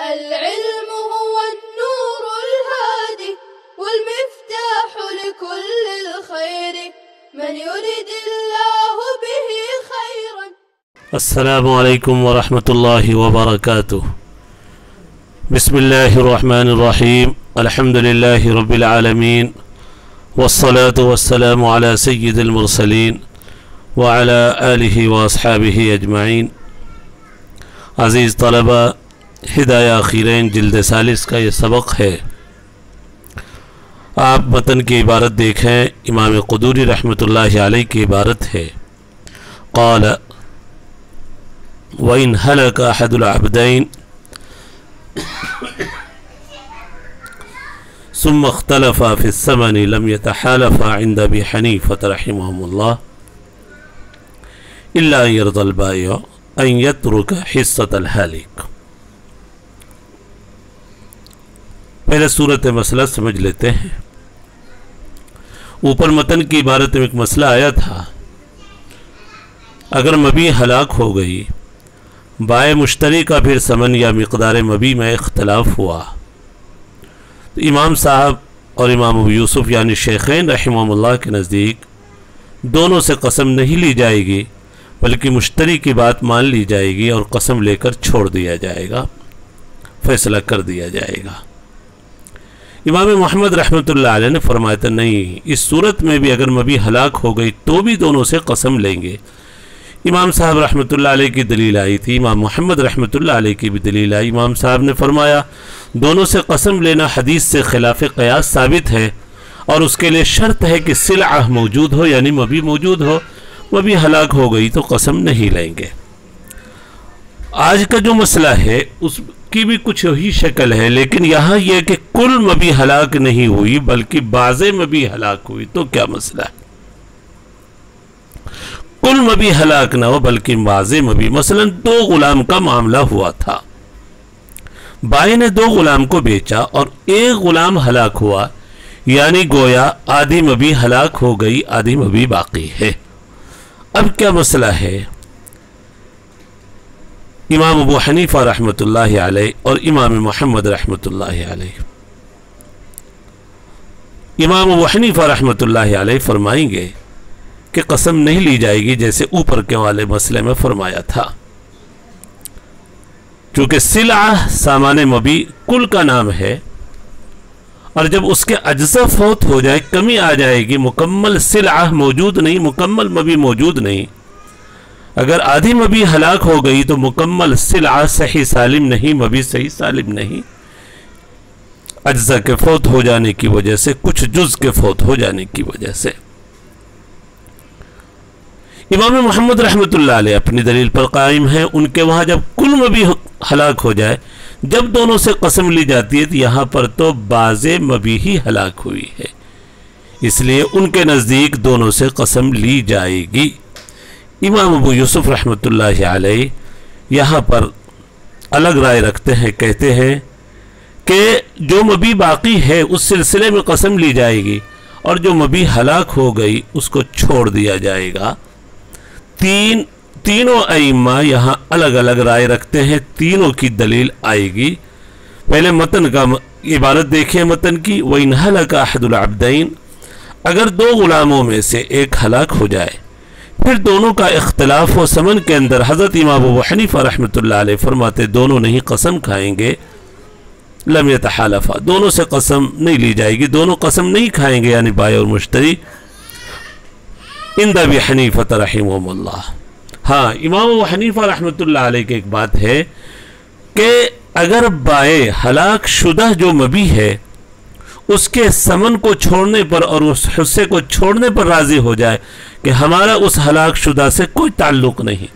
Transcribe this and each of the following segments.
العلم هو النور الهادي والمفتاح لكل الخير من يريد الله به خيرا. السلام علیکم ورحمۃ اللہ وبرکاتہ. بسم اللہ الرحمن الرحیم. الحمد للہ رب العالمین والصلاة والسلام على سید المرسلین وعلى آلہ واصحابہ اجمعین. عزیز طلبہ، ہدایہ خیرین جلد 40 کا یہ سبق ہے. آپ متن کی عبارت دیکھیں. امام قدوری رحمۃ اللہ علیہ کی عبارت ہے: قال وَإِنْ هَلَكَ أَحَدُ الْعَبْدَيْنِ ثُمَّ اخْتَلَفَا فِي الثَّمَنِ لَمْ يَتَحَالَفَا عِنْدَ أَبِي حَنِيفَةَ رَحِمَهُمُ اللَّهُ إِلَّا أَنْ يَرْضَى الْبَائِعُ أَنْ يَتْرُكَ حِصَّةَ الْهَالِكِ. پہلے صورت مسئلہ سمجھ لیتے ہیں. اوپر متن کی عبارت میں ایک مسئلہ آیا تھا: اگر مبیع ہلاک ہو گئی، بائع مشتری کا پھر ثمن یا مقدار مبیع میں اختلاف ہوا، تو امام صاحب اور امام ابو یوسف یعنی شیخین رحمہم اللہ کے نزدیک دونوں سے قسم نہیں لی جائے گی، بلکہ مشتری کی بات مان لی جائے گی اور قسم لے کر چھوڑ دیا جائے گا، فیصلہ کر دیا جائے گا. امام محمد رحمۃ اللہ علیہ نے فرمایا تھا نہیں، اس صورت میں بھی اگر مبیع ہلاک ہو گئی تو بھی دونوں سے قسم لیں گے. امام صاحب رحمۃ اللہ علیہ کی دلیل آئی تھی، امام محمد رحمۃ اللہ علیہ کی بھی دلیل آئی. امام صاحب نے فرمایا دونوں سے قسم لینا حدیث سے خلاف قیاس ثابت ہے، اور اس کے لیے شرط ہے کہ سلعہ موجود ہو، یعنی مبیع موجود ہو. مبیع ہلاک ہو گئی تو قسم نہیں لیں گے. آج کا جو مسئلہ ہے اس کی بھی کچھ وہی شکل ہے، لیکن یہاں یہ کہ کل مبیع ہلاک نہیں ہوئی بلکہ بعض مبیع ہلاک ہوئی. تو کیا مسئلہ ہے؟ کل مبیع ہلاک نہ ہو بلکہ بعض مبیع. مثلا 2 غلام کا معاملہ ہوا تھا، بائع نے 2 غلام کو بیچا اور 1 غلام ہلاک ہوا، یعنی گویا آدھی مبیع ہلاک ہو گئی، آدھی مبیع باقی ہے. اب کیا مسئلہ ہے؟ امام ابو حنیفہ رحمۃ اللہ علیہ اور امام محمد رحمۃ اللہ علیہ. امام ابو حنیفہ رحمۃ اللہ علیہ فرمائیں گے کہ قسم نہیں لی جائے گی، جیسے اوپر کے والے مسئلے میں فرمایا تھا، چونکہ سلعہ سامان مبیع کل کا نام ہے، اور جب اس کے اجزا فوت ہو جائے، کمی آ جائے گی، مکمل سلعہ موجود نہیں، مکمل مبیع موجود نہیں. اگر آدھی مبیع ہلاک ہو گئی تو مکمل سلعہ صحیح سالم نہیں، مبیع صحیح سالم نہیں، اجزا کے فوت ہو جانے کی وجہ سے، کچھ جز کے فوت ہو جانے کی وجہ سے. امام محمد رحمۃ اللہ علیہ اپنی دلیل پر قائم ہیں. ان کے وہاں جب کل مبیع ہلاک ہو جائے، جب دونوں سے قسم لی جاتی ہے تو یہاں پر تو بعض مبیع ہی ہلاک ہوئی ہے، اس لیے ان کے نزدیک دونوں سے قسم لی جائے گی. امام ابو یوسف رحمۃ اللہ علیہ یہاں پر الگ رائے رکھتے ہیں، کہتے ہیں کہ جو مبیع باقی ہے اس سلسلے میں قسم لی جائے گی، اور جو مبیع ہلاک ہو گئی اس کو چھوڑ دیا جائے گا. تینوں ائمہ یہاں الگ الگ رائے رکھتے ہیں، تینوں کی دلیل آئے گی. پہلے متن کا عبارت دیکھیں متن کی: وَإِنْ هَلَكَ أَحَدُ الْعَبْدَيْنِ. اگر 2 غلاموں میں سے ایک ہلاک ہو جائے، پھر دونوں کا اختلاف ہو ثمن کے اندر، حضرت امام ابو حنیفہ رحمۃ اللہ علیہ فرماتے دونوں نہیں قسم کھائیں گے. لم يتحالفا، دونوں سے قسم نہیں لی جائے گی، دونوں قسم نہیں کھائیں گے، یعنی بائع اور مشتری. عند ابی حنیفہ رحمہم اللہ. ہاں، امام ابو حنیفہ رحمۃ اللہ علیہ کی ایک بات ہے کہ اگر بائع ہلاک شدہ جو مبیع ہے اس کے ثمن کو چھوڑنے پر اور اس حصے کو چھوڑنے پر راضی ہو جائے کہ ہمارا اس ہلاک شدہ سے کوئی تعلق نہیں،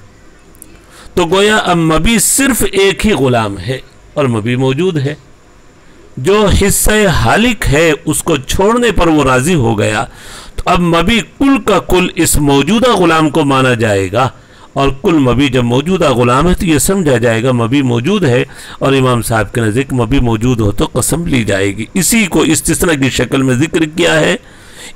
تو گویا اب مبیع صرف ایک ہی غلام ہے اور مبیع موجود ہے. جو حصہ حالک ہے اس کو چھوڑنے پر وہ راضی ہو گیا، تو اب مبیع کل کا کل اس موجودہ غلام کو مانا جائے گا، اور کل مبیع جب موجودہ غلام ہے تو یہ سمجھا جائے گا مبیع موجود ہے، اور امام صاحب کے نزدیک مبیع موجود ہو تو قسم لی جائے گی. اسی کو استثناء کی شکل میں ذکر کیا ہے.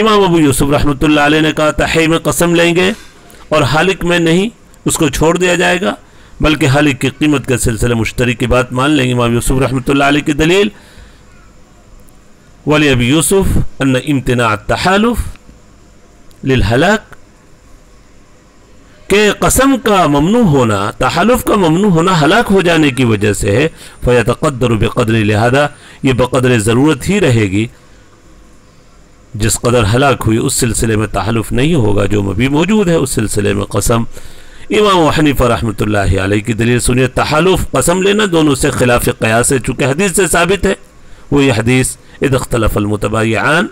امام ابو یوسف رحمۃ اللہ علیہ نے کہا تحی میں قسم لیں گے اور حالق میں نہیں، اس کو چھوڑ دیا جائے گا، بلکہ حالق کی قیمت کے سلسلے مشتری کی بات مان لیں گے۔ امام یوسف رحمۃ اللہ علیہ کی دلیل ولی ابی یوسف ان امتناع التحالف للہلاک، کہ قسم کا ممنوع ہونا، تحالف کا ممنوع ہونا ہلاک ہو جانے کی وجہ سے ہے، فیتقدر بقدر، لہذا یہ بقدر ضرورت ہی رہے گی، جس قدر ہلاک ہوئی اس سلسلے میں تحالف نہیں ہوگا، جو ابھی موجود ہے اس سلسلے میں قسم۔ امام حنیفہ رحمۃ اللہ علیہ کی دلیل سنیے، تحالف قسم لینا دونوں سے خلاف قیاس ہے، چونکہ حدیث سے ثابت ہے، وہی حدیث اذا اختلف المتبايعان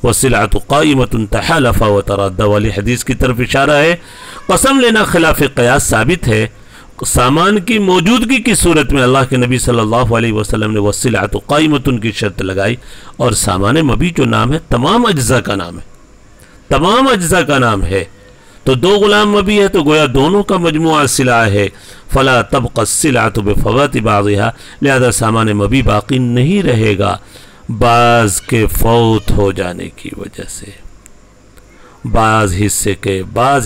والسلعة قائمة تحالفا وترادا والی حدیث کی طرف اشارہ ہے۔ قسم لینا خلاف قیاس ثابت ہے، سامان کی موجودگی کی صورت میں اللہ کے نبی صلی اللہ علیہ وسلم نے والسلعة قائمة کی شرط لگائی، اور سامان مبیع جو نام ہے تمام اجزاء کا نام ہے، تمام اجزاء کا نام ہے، تو دو غلام مبیع ہے تو گویا دونوں کا مجموعہ سلعہ ہے، فلا تبقى السلعة بفوات بعضها، لہذا سامان مبیع باقی نہیں رہے گا بعض کے فوت ہو جانے کی وجہ سے، بعض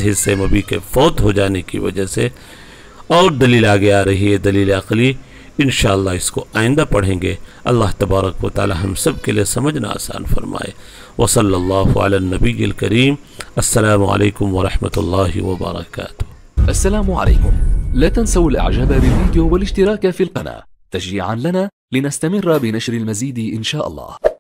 حصے مبیع کے فوت ہو جانے کی وجہ سے۔ اور دلیل آگے آ رہی ہے، دلیل عقلی، انشاءاللہ اس کو آئندہ پڑھیں گے۔ اللہ تبارک و تعالی ہم سب کے لئے سمجھنا آسان فرمائے۔ وصلی اللہ علی النبی الکریم۔ السلام علیکم ورحمۃ اللہ وبرکاتہ۔ السلام عليكم، لا تنسوا الاعجاب بالفيديو والاشتراك في القناة تشجيعا لنا لنستمر بنشر المزيد إن شاء الله.